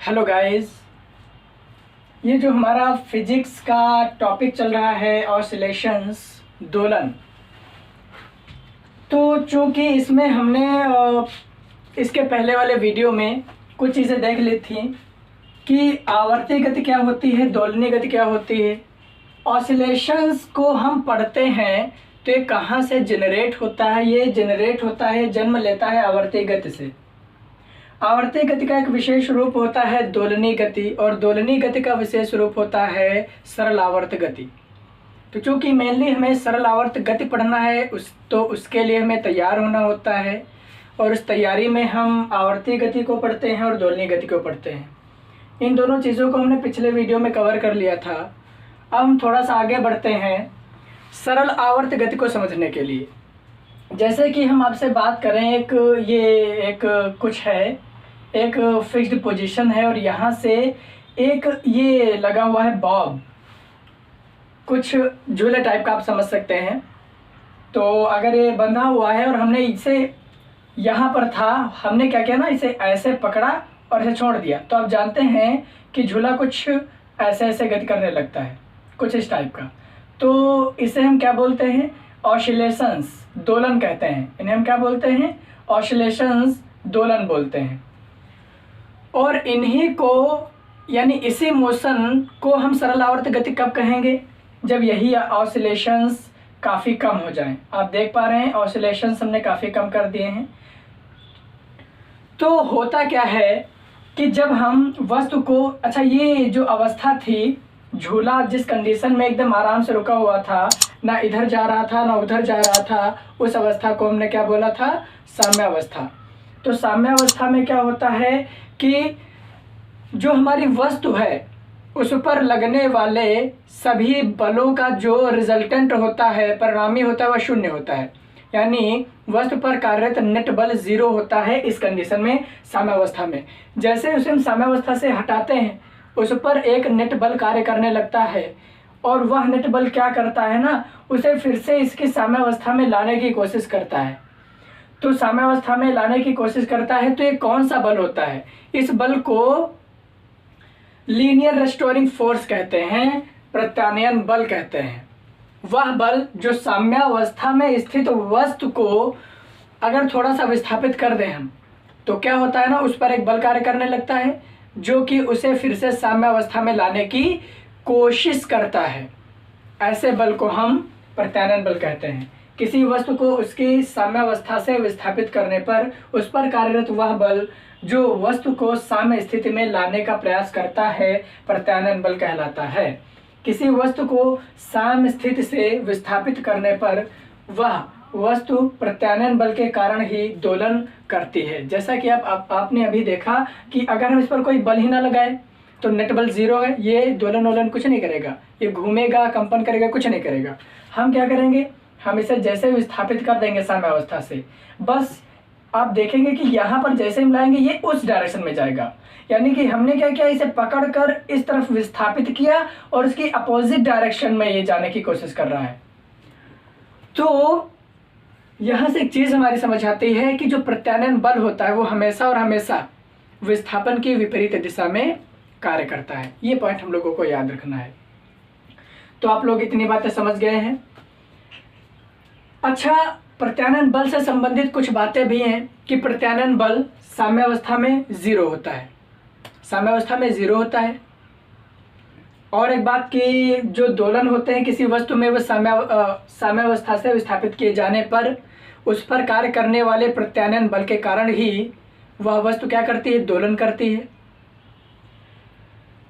Hello guys, ये जो हमारा फिजिक्स का टॉपिक चल रहा है ऑसिलेशंस, दोलन। तो चूंकि इसमें हमने इसके पहले वाले वीडियो में कुछ चीज़ें देख ली थी कि आवर्ती गति क्या होती है, दोलनीय गति क्या होती है। ऑसिलेशंस को हम पढ़ते हैं तो ये कहाँ से जनरेट होता है। ये जनरेट होता है, जन्म लेता है आवर्ती गति से। आवर्ती गति का एक विशेष रूप होता है दोलनीय गति, और दोलनीय गति का विशेष रूप होता है सरल आवर्त गति। तो चूंकि मेनली हमें सरल आवर्त गति पढ़ना है तो उसके लिए हमें तैयार होना होता है, और उस तैयारी में हम आवर्ती गति को पढ़ते हैं और दोलनीय गति को पढ़ते हैं। इन दोनों चीज़ों को हमने पिछले वीडियो में कवर कर लिया था। अब हम थोड़ा सा आगे बढ़ते हैं सरल आवर्त गति को समझने के लिए। जैसे कि हम आपसे बात करें, एक कुछ है, एक फिक्स्ड पोजीशन है, और यहाँ से एक ये लगा हुआ है बॉब, कुछ झूले टाइप का आप समझ सकते हैं। तो अगर ये बंधा हुआ है और हमने इसे यहाँ पर था, हमने क्या किया ना, इसे ऐसे पकड़ा और इसे छोड़ दिया, तो आप जानते हैं कि झूला कुछ ऐसे ऐसे गति करने लगता है, कुछ इस टाइप का। तो इसे हम क्या बोलते हैं? ऑसिलेशंस, दोलन कहते हैं। इन्हें हम क्या बोलते हैं? ऑसिलेशंस, दोलन बोलते हैं। और इन्हीं को, यानी इसी मोशन को हम सरल आवर्त गति कब कहेंगे? जब यही ऑसिलेशंस काफ़ी कम हो जाएं। आप देख पा रहे हैं ऑसिलेशंस हमने काफ़ी कम कर दिए हैं। तो होता क्या है कि जब हम वस्तु को, अच्छा ये जो अवस्था थी, झूला जिस कंडीशन में एकदम आराम से रुका हुआ था, ना इधर जा रहा था ना उधर जा रहा था, उस अवस्था को हमने क्या बोला था? साम्यावस्था। तो साम्यावस्था में क्या होता है कि जो हमारी वस्तु है उस पर लगने वाले सभी बलों का जो रिजल्टेंट होता है, परिणामी होता है, वह शून्य होता है। यानी वस्तु पर कार्यरत नेट बल 0 होता है इस कंडीशन में, साम्यावस्था में। जैसे उसे हम साम्यावस्था से हटाते हैं, उस पर एक नेट बल कार्य करने लगता है, और वह नेट बल क्या करता है ना, उसे फिर से इसकी साम्यावस्था में लाने की कोशिश करता है। तो साम्यावस्था में लाने की कोशिश करता है, तो ये कौन सा बल होता है? इस बल को लीनियर रेस्टोरिंग फोर्स कहते हैं, प्रत्यानयन बल कहते हैं। वह बल जो साम्यावस्था में स्थित वस्तु को अगर थोड़ा सा विस्थापित कर दें हम, तो क्या होता है ना, उस पर एक बल कार्य करने लगता है जो कि उसे फिर से साम्यावस्था में लाने की कोशिश करता है। ऐसे बल को हम प्रत्यानयन बल कहते हैं। किसी वस्तु को उसकी साम्यावस्था से विस्थापित करने पर उस पर कार्यरत वह बल जो वस्तु को साम्य स्थिति में लाने का प्रयास करता है, प्रत्यानयन बल कहलाता है। किसी वस्तु को साम्य स्थिति से विस्थापित करने पर वह वस्तु प्रत्यानयन बल के कारण ही दोलन करती है। जैसा कि आपने अभी देखा कि अगर हम इस पर कोई बल ही ना लगाए तो नेट बल 0 है, ये दोलन वोलन कुछ नहीं करेगा, ये घूमेगा, कंपन करेगा, कुछ नहीं करेगा। हम क्या करेंगे? हम इसे जैसे विस्थापित कर देंगे साम्यावस्था से, बस आप देखेंगे कि यहाँ पर जैसे हम लाएंगे ये उस डायरेक्शन में जाएगा। यानी कि हमने क्या किया, इसे पकड़कर इस तरफ विस्थापित किया और इसकी अपोजिट डायरेक्शन में ये जाने की कोशिश कर रहा है। तो यहाँ से एक चीज़ हमारी समझ आती है कि जो प्रत्यानयन बल होता है वो हमेशा और हमेशा विस्थापन की विपरीत दिशा में कार्य करता है। ये पॉइंट हम लोगों को याद रखना है। तो आप लोग इतनी बातें समझ गए हैं। अच्छा, प्रत्यानयन बल से संबंधित कुछ बातें भी हैं कि प्रत्यानयन बल साम्यावस्था में 0 होता है, साम्यावस्था में 0 होता है। और एक बात कि जो दोलन होते हैं किसी वस्तु में, वो साम्यावस्था से विस्थापित किए जाने पर उस पर कार्य करने वाले प्रत्यानयन बल के कारण ही वह वस्तु क्या करती है? दोलन करती है।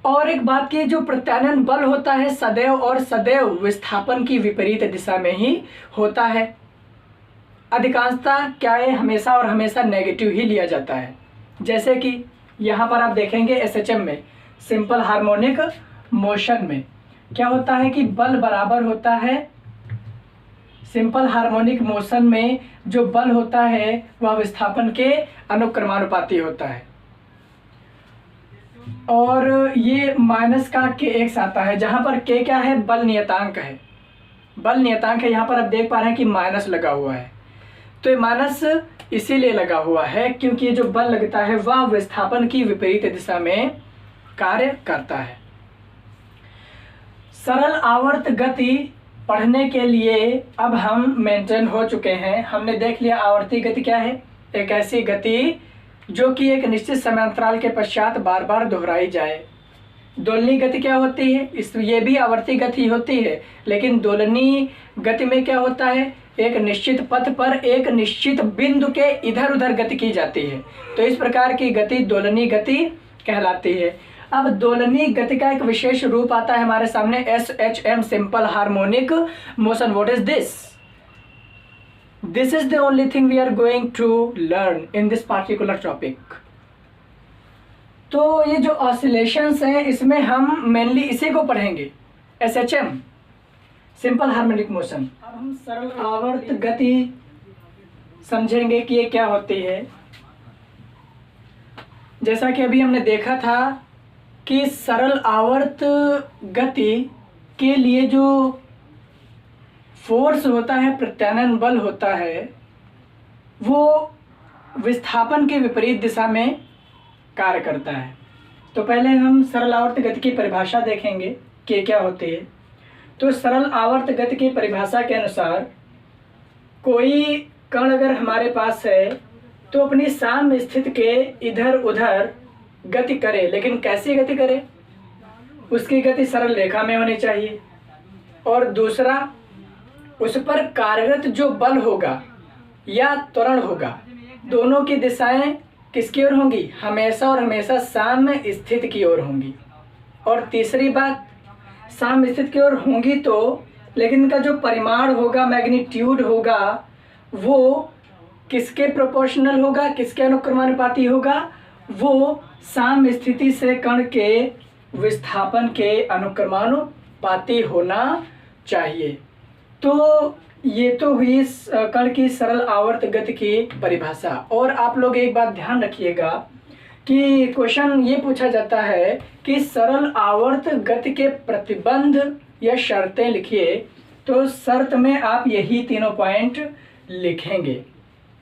और एक बात की, जो प्रत्यानयन बल होता है सदैव और सदैव विस्थापन की विपरीत दिशा में ही होता है। अधिकांशतः क्या है, हमेशा और हमेशा नेगेटिव ही लिया जाता है। जैसे कि यहाँ पर आप देखेंगे एसएचएम में, सिंपल हार्मोनिक मोशन में क्या होता है कि बल बराबर होता है, सिंपल हार्मोनिक मोशन में जो बल होता है वह विस्थापन के अनुक्रमानुपाती होता है। और ये माइनस का kx आता है, जहाँ पर k क्या है? बल नियतांक है, बल नियतांक है। यहाँ पर आप देख पा रहे हैं कि माइनस लगा हुआ है, तो ये माइनस इसीलिए लगा हुआ है क्योंकि जो बल लगता है वह विस्थापन की विपरीत दिशा में कार्य करता है। सरल आवर्त गति पढ़ने के लिए अब हम मेंटेन हो चुके हैं। हमने देख लिया आवर्ती गति क्या है, एक ऐसी गति जो कि एक निश्चित समयांतराल के पश्चात बार बार दोहराई जाए। दोलनी गति क्या होती है, ये भी आवर्ती गति होती है, लेकिन दोलनी गति में क्या होता है, एक निश्चित पथ पर एक निश्चित बिंदु के इधर उधर गति की जाती है। तो इस प्रकार की गति दोलनी गति कहलाती है। अब दोलनी गति का एक विशेष रूप आता है हमारे सामने, SHM simple harmonic motion. What is this? This is the only thing we are going to learn in this particular topic. तो ये जो ऑसिलेशंस हैं इसमें हम मेनली इसी को पढ़ेंगे, SHM सिंपल हार्मोनिक मोशन। अब हम सरल आवर्त गति समझेंगे कि ये क्या होती है। जैसा कि अभी हमने देखा था कि सरल आवर्त गति के लिए जो फोर्स होता है, प्रत्यानयन बल होता है, वो विस्थापन के विपरीत दिशा में कार्य करता है। तो पहले हम सरल आवर्त गति की परिभाषा देखेंगे कि क्या होती है। तो सरल आवर्त गति की परिभाषा के अनुसार कोई कण अगर हमारे पास है तो अपनी साम्य स्थिति के इधर उधर गति करे, लेकिन कैसी गति करे, उसकी गति सरल रेखा में होनी चाहिए। और दूसरा, उस पर कार्यरत जो बल होगा या त्वरण होगा, दोनों की दिशाएं किसकी ओर होंगी, हमेशा और हमेशा साम्य स्थिति की ओर होंगी। और तीसरी बात, साम्य स्थिति की ओर होंगी तो, लेकिन इनका जो परिमाण होगा, मैग्नीट्यूड होगा, वो किसके प्रोपोर्शनल होगा, किसके अनुक्रमानुपाती होगा, वो साम्य स्थिति से कण के विस्थापन के अनुक्रमानुपाती होना चाहिए। तो ये तो हुई कण की सरल आवर्त गति की परिभाषा। और आप लोग एक बात ध्यान रखिएगा कि क्वेश्चन ये पूछा जाता है कि सरल आवर्त गति के प्रतिबंध या शर्तें लिखिए। तो शर्त में आप यही तीनों पॉइंट लिखेंगे।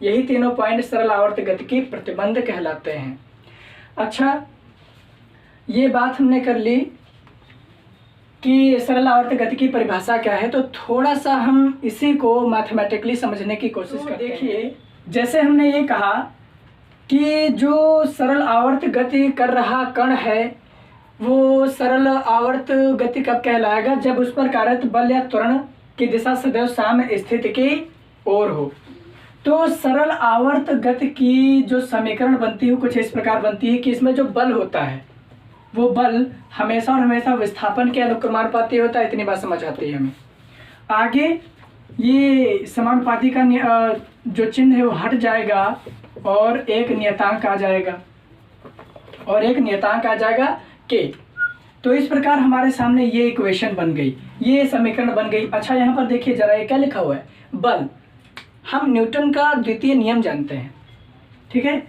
यही तीनों पॉइंट सरल आवर्त गति की प्रतिबंध कहलाते हैं। अच्छा, ये बात हमने कर ली कि सरल आवर्त गति की परिभाषा क्या है, तो थोड़ा सा हम इसी को मैथमेटिकली समझने की कोशिश करते हैं। देखिए, जैसे हमने ये कहा कि जो सरल आवर्त गति कर रहा कण है वो सरल आवर्त गति कब कहलाएगा, जब उस पर कार्यरत बल या त्वरण की दिशा सदैव साम्य स्थिति की ओर हो। तो सरल आवर्त गति की जो समीकरण बनती है कुछ इस प्रकार बनती है कि इसमें जो बल होता है वो बल हमेशा और हमेशा विस्थापन के अनुक्रमानुपाती होता है। इतनी बात समझ आती है हमें। आगे ये समानुपाती का जो चिन्ह है वो हट जाएगा और एक नियतांक आ जाएगा, के। तो इस प्रकार हमारे सामने ये इक्वेशन बन गई, ये समीकरण बन गई। अच्छा, यहाँ पर देखिए जरा, ये क्या लिखा हुआ है, बल। हम न्यूटन का द्वितीय नियम जानते हैं, ठीक है।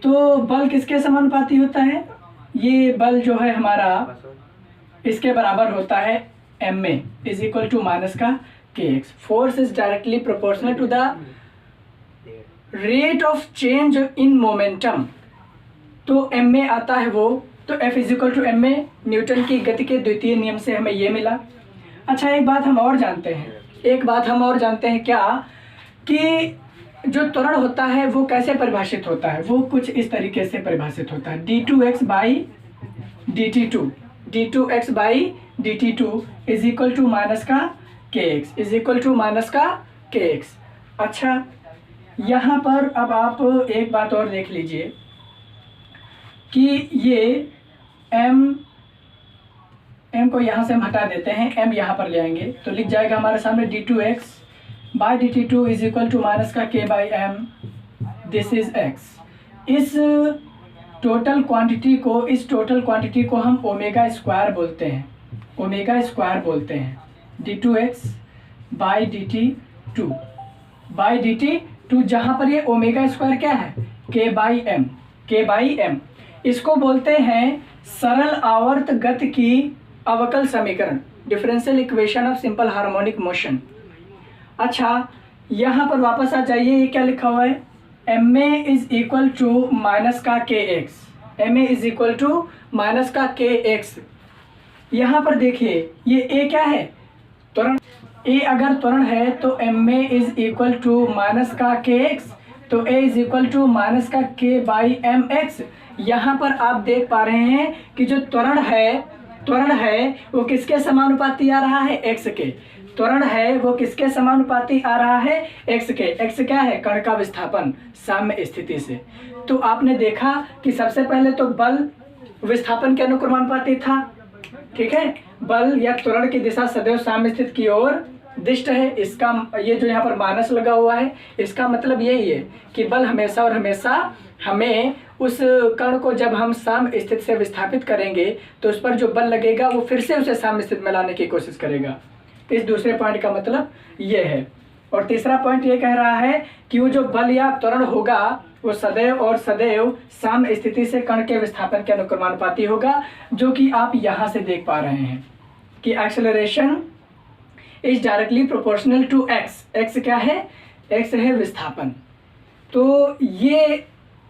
तो बल किसके समानुपाती होता है, ये बल जो है हमारा इसके बराबर होता है ma is equal to minus का kx। Force is directly proportional to the rate of change in momentum. तो ma आता है वो, तो F is equal to ma, Newton की गति के द्वितीय नियम से हमें ये मिला। अच्छा, एक बात हम और जानते हैं, क्या कि जो त्वरण होता है वो कैसे परिभाषित होता है, वो कुछ इस तरीके से परिभाषित होता है, d2x by dt2 is equal to minus का kx। अच्छा, यहाँ पर अब आप एक बात और देख लीजिए कि ये m को यहाँ से हम हटा देते हैं, m यहाँ पर ले आएंगे तो लिख जाएगा हमारे सामने d2x by dt2 is equal to minus का k by m, this is x। इस टोटल क्वांटिटी को हम ओमेगा स्क्वायर बोलते हैं, d2x बाई dt2 जहाँ पर ये ओमेगा स्क्वायर क्या है, k बाई m। इसको बोलते हैं सरल आवर्त गति की अवकल समीकरण, differential equation of simple harmonic motion. अच्छा, यहाँ पर वापस आ जाइए, ये क्या लिखा हुआ है, m a is equal to minus का k x, m a is equal to minus का के एक्स। यहाँ पर देखिए ये ए क्या है, त्वरण। ए अगर त्वरण है तो m a is equal to minus का के एक्स, तो a is equal to minus का के बाई एम एक्स। यहाँ पर आप देख पा रहे हैं कि जो त्वरण है वो किसके समानुपाती आ रहा है, एक्स के। त्वरण है वो किसके समानुपाती आ रहा है, एक्स के। एक्स क्या है, कण का विस्थापन साम्य स्थिति से। तो आपने देखा कि सबसे पहले तो बल विस्थापन के अनुक्रमानुपाती था, ठीक है। बल या त्वरण की दिशा सदैव साम्य स्थिति की ओर दिष्ट है। इसका ये जो यहाँ पर माइनस लगा हुआ है, इसका मतलब यही है कि बल हमेशा और हमेशा हमें उस कण को जब हम साम्य स्थिति से विस्थापित करेंगे तो उस पर जो बल लगेगा वो फिर से उसे साम्य स्थिति में लाने की कोशिश करेगा। इस दूसरे पॉइंट का मतलब ये है। और तीसरा पॉइंट ये कह रहा है कि वो जो बल या त्वरण होगा वो सदैव और सदैव साम्य स्थिति से कण के विस्थापन के अनुक्रमानुपाती होगा, जो कि आप यहाँ से देख पा रहे हैं कि acceleration is directly proportional to x. X क्या है, एक्स है विस्थापन। तो ये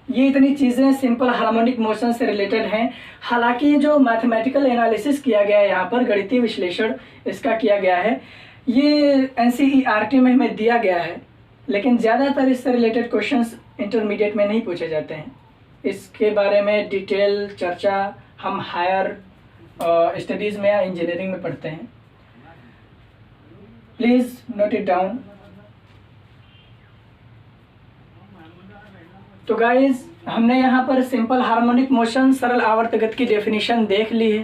इतनी चीज़ें सिंपल हार्मोनिक मोशन से रिलेटेड हैं। हालांकि जो मैथमेटिकल एनालिसिस किया गया है यहाँ पर, गणितीय विश्लेषण इसका किया गया है, ये एनसीईआरटी में हमें दिया गया है, लेकिन ज़्यादातर इससे रिलेटेड क्वेश्चंस इंटरमीडिएट में नहीं पूछे जाते हैं। इसके बारे में डिटेल चर्चा हम हायर स्टडीज़ में या इंजीनियरिंग में पढ़ते हैं। Please note it down. तो गाइज हमने यहाँ पर सिंपल हार्मोनिक मोशन सरल आवर्त गति की डेफिनेशन देख ली है।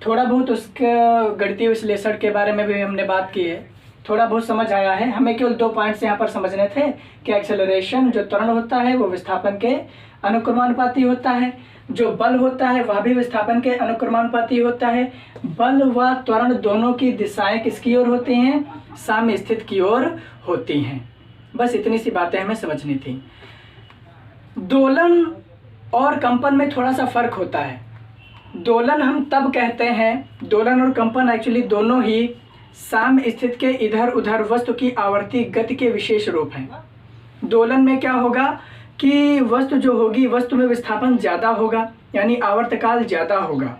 थोड़ा बहुत उसके गणितीय विश्लेषण के बारे में भी हमने बात की है, थोड़ा बहुत समझ आया है। हमें केवल 2 पॉइंट्स यहाँ पर समझने थे कि एक्सेलरेशन जो त्वरण होता है वो विस्थापन के अनुक्रमानुपाती होता है, जो बल होता है वह भी विस्थापन के अनुक्रमानुपाती होता है। बल व त्वरण दोनों की दिशाएं किसकी ओर होती हैं, साम्य स्थिति की ओर होती हैं। बस इतनी सी बातें हमें समझनी थी। दोलन और कंपन में थोड़ा सा फर्क होता है। दोलन हम तब कहते हैं, दोलन और कंपन एक्चुअली दोनों ही साम्य स्थिति के इधर उधर वस्तु की आवर्ती गति के विशेष रूप हैं। दोलन में क्या होगा कि वस्तु जो होगी, वस्तु में विस्थापन ज़्यादा होगा, यानी आवर्तकाल ज़्यादा होगा।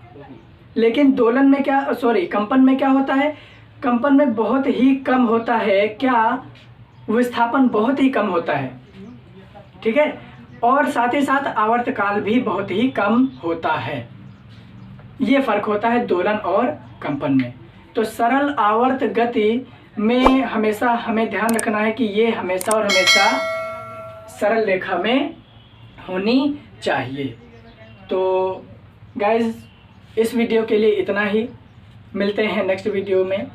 लेकिन दोलन में क्या, कंपन में क्या होता है, कंपन में बहुत ही कम होता है, क्या विस्थापन बहुत ही कम होता है, ठीक है। और साथ ही साथ आवर्तकाल भी बहुत ही कम होता है। ये फर्क होता है दोलन और कंपन में। तो सरल आवर्त गति में हमेशा हमें ध्यान रखना है कि ये हमेशा और हमेशा सरल रेखा में होनी चाहिए। तो गाइज इस वीडियो के लिए इतना ही, मिलते हैं नेक्स्ट वीडियो में।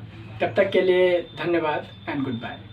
तब तक के लिए धन्यवाद एंड गुड बाय।